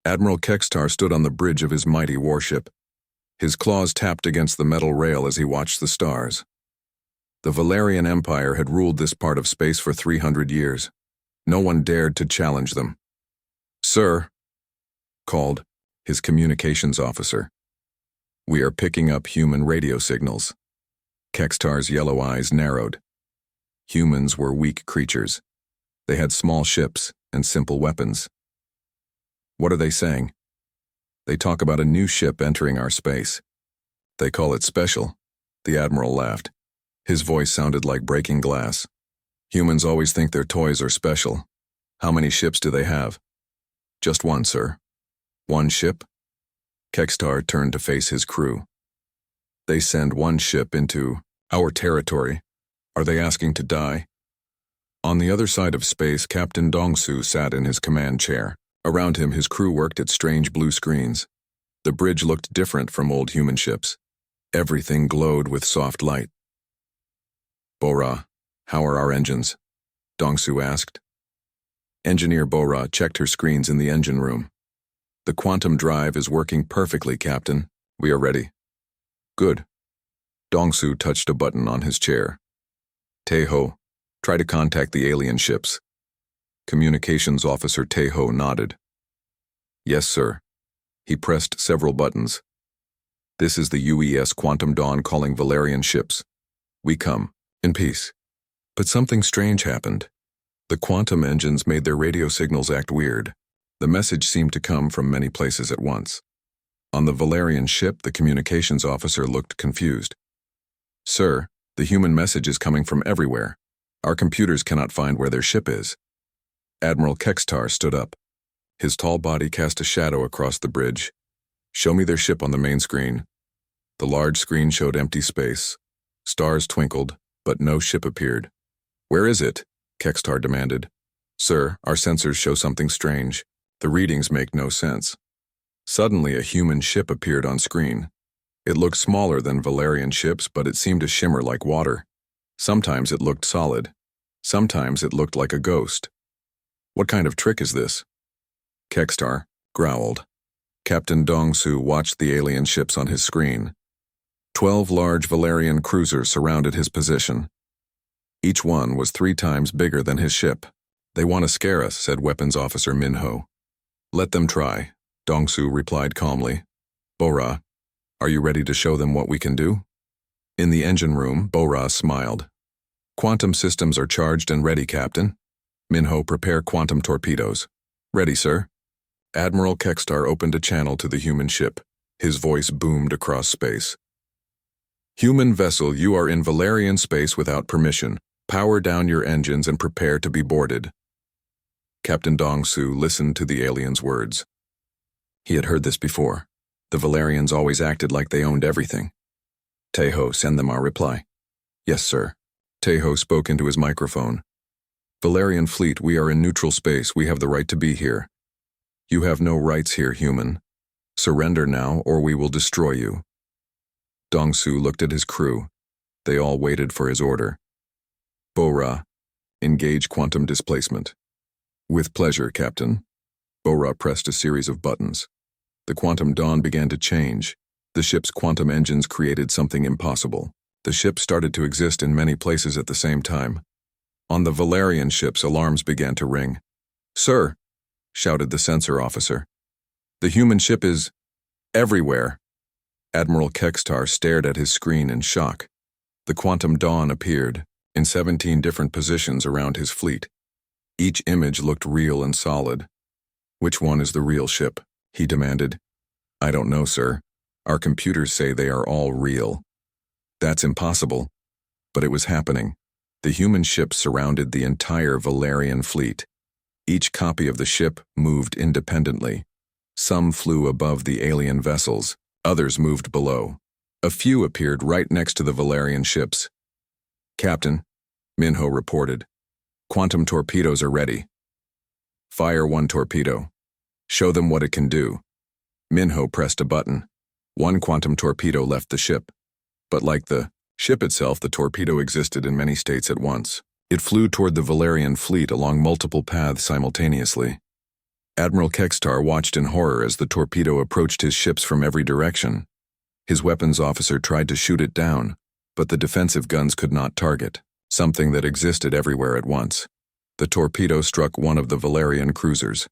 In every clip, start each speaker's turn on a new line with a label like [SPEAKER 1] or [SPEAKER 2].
[SPEAKER 1] Admiral Kextar stood on the bridge of his mighty warship. His claws tapped against the metal rail as he watched the stars. The Valerian Empire had ruled this part of space for 300 years. No one dared to challenge them. "Sir," called his communications officer. "We are picking up human radio signals." Kextar's yellow eyes narrowed. Humans were weak creatures. They had small ships and simple weapons. "What are they saying?" "They talk about a new ship entering our space. They call it special." The Admiral laughed. His voice sounded like breaking glass. "Humans always think their toys are special. How many ships do they have?" "Just one, sir." "One ship?" Kextar turned to face his crew. "They send one ship into our territory. Are they asking to die?" On the other side of space, Captain Dongsu sat in his command chair. Around him, his crew worked at strange blue screens. The bridge looked different from old human ships. Everything glowed with soft light. "Bora, how are our engines?" Dongsu asked. Engineer Bora checked her screens in the engine room. "The quantum drive is working perfectly, Captain. We are ready." "Good." Dongsu touched a button on his chair. "Taeho, try to contact the alien ships." Communications Officer Taeho nodded. "Yes, sir." He pressed several buttons. "This is the UES Quantum Dawn calling Valerian ships. We come, in peace." But something strange happened. The quantum engines made their radio signals act weird. The message seemed to come from many places at once. On the Valerian ship, the communications officer looked confused. "Sir, the human message is coming from everywhere. Our computers cannot find where their ship is." Admiral Kextar stood up. His tall body cast a shadow across the bridge. "Show me their ship on the main screen." The large screen showed empty space. Stars twinkled, but no ship appeared. "Where is it?" Kextar demanded. "Sir, our sensors show something strange. The readings make no sense." Suddenly, a human ship appeared on screen. It looked smaller than Valerian ships, but it seemed to shimmer like water. Sometimes it looked solid. Sometimes it looked like a ghost. "What kind of trick is this?" Kextar growled. Captain Dongsu watched the alien ships on his screen. 12 large Valerian cruisers surrounded his position. Each one was 3 times bigger than his ship. "They want to scare us," said Weapons Officer Minho. "Let them try," Dongsu replied calmly. "Bora, are you ready to show them what we can do?" In the engine room, Bora smiled. "Quantum systems are charged and ready, Captain." "Minho, prepare quantum torpedoes." "Ready, sir." Admiral Kextar opened a channel to the human ship. His voice boomed across space. "Human vessel, you are in Valerian space without permission. Power down your engines and prepare to be boarded." Captain Dongsu listened to the alien's words. He had heard this before. The Valerians always acted like they owned everything. "Taeho, send them our reply." "Yes, sir." Taeho spoke into his microphone. "Valerian fleet, we are in neutral space. We have the right to be here. You have no rights here, human. Surrender now, or we will destroy you." Dongsu looked at his crew. They all waited for his order. "Bora, engage quantum displacement." "With pleasure, Captain." Bora pressed a series of buttons. The quantum dawn began to change. The ship's quantum engines created something impossible. The ship started to exist in many places at the same time. On the Valerian ships, alarms began to ring. "Sir," shouted the sensor officer. "The human ship is everywhere." Admiral Kextar stared at his screen in shock. The quantum dawn appeared in 17 different positions around his fleet. Each image looked real and solid. "Which one is the real ship?" he demanded. "I don't know, sir. Our computers say they are all real." "That's impossible." But it was happening. The human ship surrounded the entire Valerian fleet. Each copy of the ship moved independently. Some flew above the alien vessels, others moved below. A few appeared right next to the Valerian ships. "Captain," Minho reported, "quantum torpedoes are ready." "Fire one torpedo. Show them what it can do." Minho pressed a button. One quantum torpedo left the ship. But like the ship itself, the torpedo existed in many states at once. It flew toward the Valerian fleet along multiple paths simultaneously. Admiral Kextar watched in horror as the torpedo approached his ships from every direction. His weapons officer tried to shoot it down, but the defensive guns could not target something that existed everywhere at once. The torpedo struck one of the Valerian cruisers.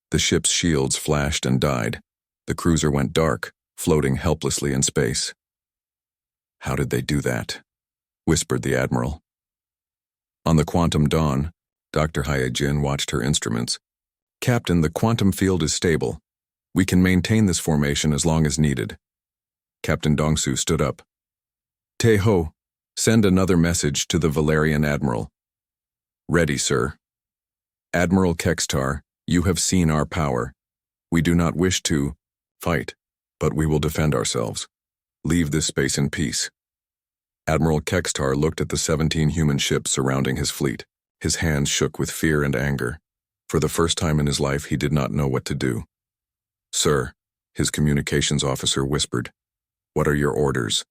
[SPEAKER 1] The ship's shields flashed and died. The cruiser went dark, floating helplessly in space. "How did they do that?" whispered the admiral. On the Quantum Dawn, Dr. Hyojin watched her instruments. "Captain, the quantum field is stable. We can maintain this formation as long as needed." Captain Dongsu stood up. "Tae-ho, send another message to the Valerian admiral." "Ready, sir." "Admiral Kextar, you have seen our power. We do not wish to fight, but we will defend ourselves. Leave this space in peace." Admiral Kextar looked at the 17 human ships surrounding his fleet. His hands shook with fear and anger. For the first time in his life, he did not know what to do. "Sir," his communications officer whispered, "what are your orders?"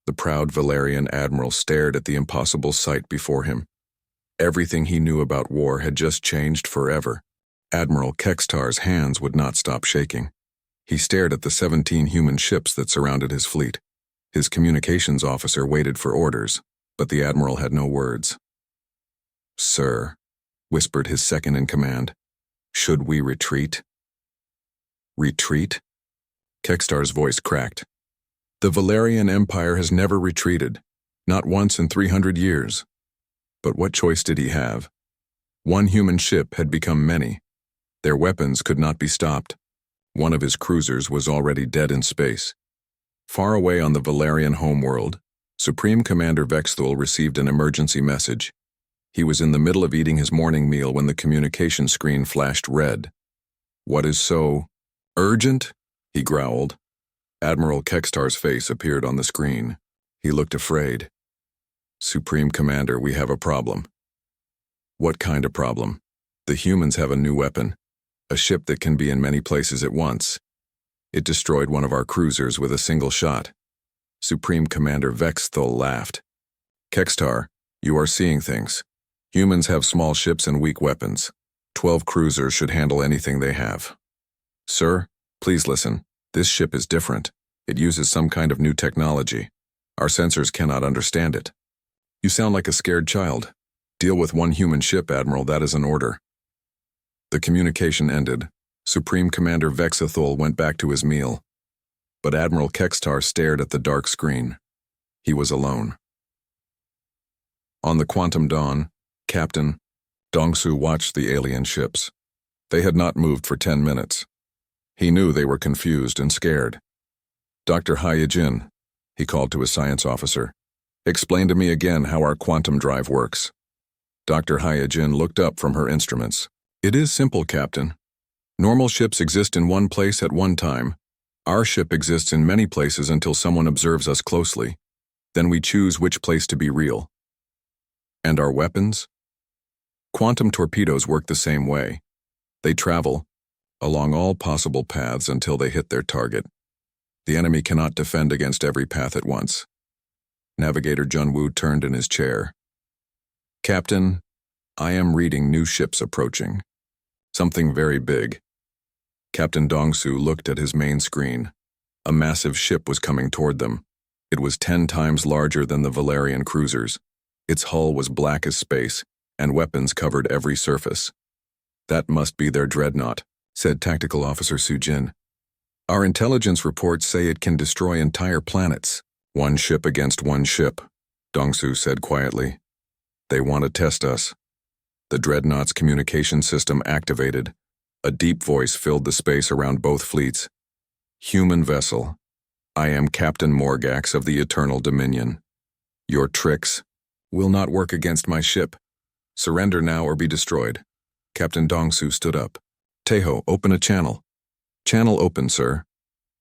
[SPEAKER 1] The proud Valerian admiral stared at the impossible sight before him. Everything he knew about war had just changed forever. Admiral Kextar's hands would not stop shaking. He stared at the 17 human ships that surrounded his fleet. His communications officer waited for orders, but the admiral had no words. "Sir," whispered his second-in-command, "should we retreat?" "Retreat?" Kextar's voice cracked. "The Valerian Empire has never retreated, not once in 300 years. But what choice did he have? One human ship had become many. Their weapons could not be stopped. One of his cruisers was already dead in space. Far away on the Valerian homeworld, Supreme Commander Vexthul received an emergency message. He was in the middle of eating his morning meal when the communication screen flashed red. "What is so urgent?" he growled. Admiral Kextar's face appeared on the screen. He looked afraid. "Supreme Commander, we have a problem." "What kind of problem?" "The humans have a new weapon, a ship that can be in many places at once. It destroyed one of our cruisers with a single shot." Supreme Commander Vexthul laughed. "Kextar, you are seeing things. Humans have small ships and weak weapons. 12 cruisers should handle anything they have." "Sir, please listen. This ship is different. It uses some kind of new technology. Our sensors cannot understand it." "You sound like a scared child. Deal with one human ship, Admiral, that is an order." The communication ended. Supreme Commander Vexthul went back to his meal. But Admiral Kextar stared at the dark screen. He was alone. On the Quantum Dawn, Captain Dongsu watched the alien ships. They had not moved for 10 minutes. He knew they were confused and scared. "Dr. Hyojin," he called to his science officer, "explain to me again how our quantum drive works." Dr. Hyojin looked up from her instruments. "It is simple, Captain. Normal ships exist in one place at one time. Our ship exists in many places until someone observes us closely. Then we choose which place to be real." "And our weapons?" "Quantum torpedoes work the same way. They travel along all possible paths until they hit their target. The enemy cannot defend against every path at once." Navigator Junwoo turned in his chair. "Captain, I am reading new ships approaching. Something very big." Captain Dongsu looked at his main screen. A massive ship was coming toward them. It was 10 times larger than the Valerian cruisers. Its hull was black as space, and weapons covered every surface. "That must be their dreadnought," said Tactical Officer Sujin. "Our intelligence reports say it can destroy entire planets." "One ship against one ship," Dongsu said quietly. "They want to test us." The dreadnought's communication system activated. A deep voice filled the space around both fleets. "Human vessel, I am Captain Morgax of the Eternal Dominion. Your tricks will not work against my ship. Surrender now or be destroyed." Captain Dongsu stood up. "Tae-ho, open a channel." "Channel open, sir."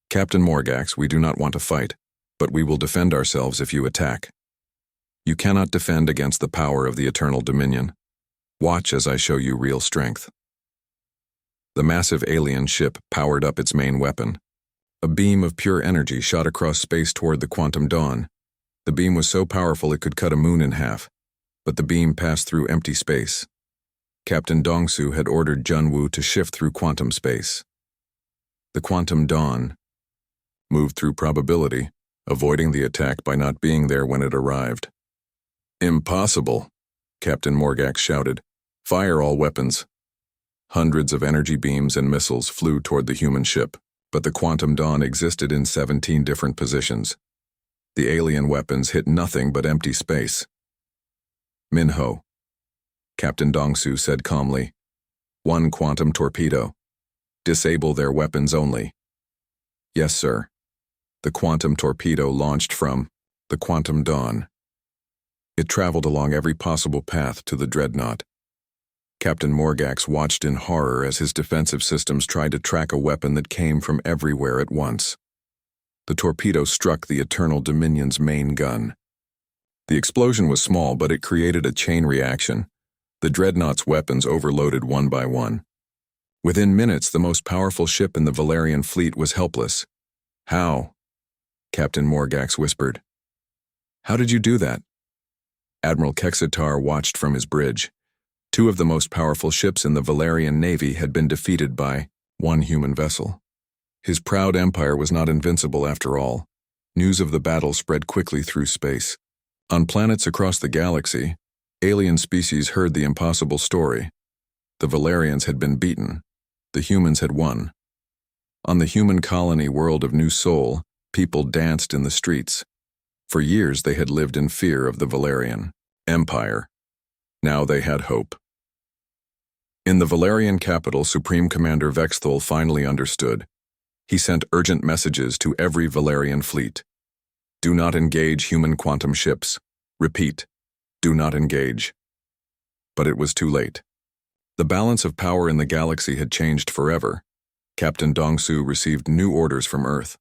[SPEAKER 1] "Captain Morgax, we do not want to fight, but we will defend ourselves if you attack. You cannot defend against the power of the Eternal Dominion. Watch as I show you real strength." The massive alien ship powered up its main weapon. A beam of pure energy shot across space toward the Quantum Dawn. The beam was so powerful it could cut a moon in half, but the beam passed through empty space. Captain Dongsu had ordered Junwoo to shift through quantum space. The Quantum Dawn moved through probability, avoiding the attack by not being there when it arrived. "Impossible," Captain Morgax shouted. "Fire all weapons." Hundreds of energy beams and missiles flew toward the human ship, but the Quantum Dawn existed in 17 different positions. The alien weapons hit nothing but empty space. "Minho," Captain Dongsu said calmly. "One quantum torpedo. Disable their weapons only." "Yes, sir." The quantum torpedo launched from the Quantum Dawn. It traveled along every possible path to the dreadnought. Captain Morgax watched in horror as his defensive systems tried to track a weapon that came from everywhere at once. The torpedo struck the Eternal Dominion's main gun. The explosion was small, but it created a chain reaction. The dreadnought's weapons overloaded one by one. Within minutes, the most powerful ship in the Valerian fleet was helpless. "How?" Captain Morgax whispered. "How did you do that?" Admiral Kexitar watched from his bridge. Two of the most powerful ships in the Valerian Navy had been defeated by one human vessel. His proud empire was not invincible after all. News of the battle spread quickly through space. On planets across the galaxy, alien species heard the impossible story. The Valerians had been beaten. The humans had won. On the human colony world of New Sol, people danced in the streets. For years they had lived in fear of the Valerian Empire. Now they had hope. In the Valerian capital, Supreme Commander Vexthal finally understood. He sent urgent messages to every Valerian fleet. "Do not engage human quantum ships. Repeat, do not engage." But it was too late. The balance of power in the galaxy had changed forever. Captain Dongsu received new orders from Earth.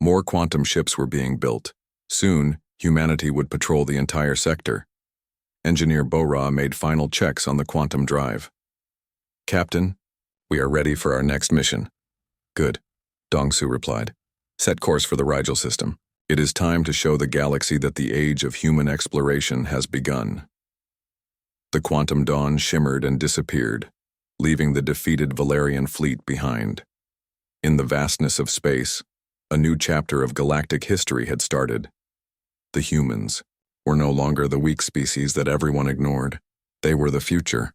[SPEAKER 1] More quantum ships were being built. Soon, humanity would patrol the entire sector. Engineer Bora made final checks on the quantum drive. "Captain, we are ready for our next mission." "Good," Dongsu replied. "Set course for the Rigel system. It is time to show the galaxy that the age of human exploration has begun." The Quantum Dawn shimmered and disappeared, leaving the defeated Valerian fleet behind. In the vastness of space, a new chapter of galactic history had started. The humans were no longer the weak species that everyone ignored. They were the future.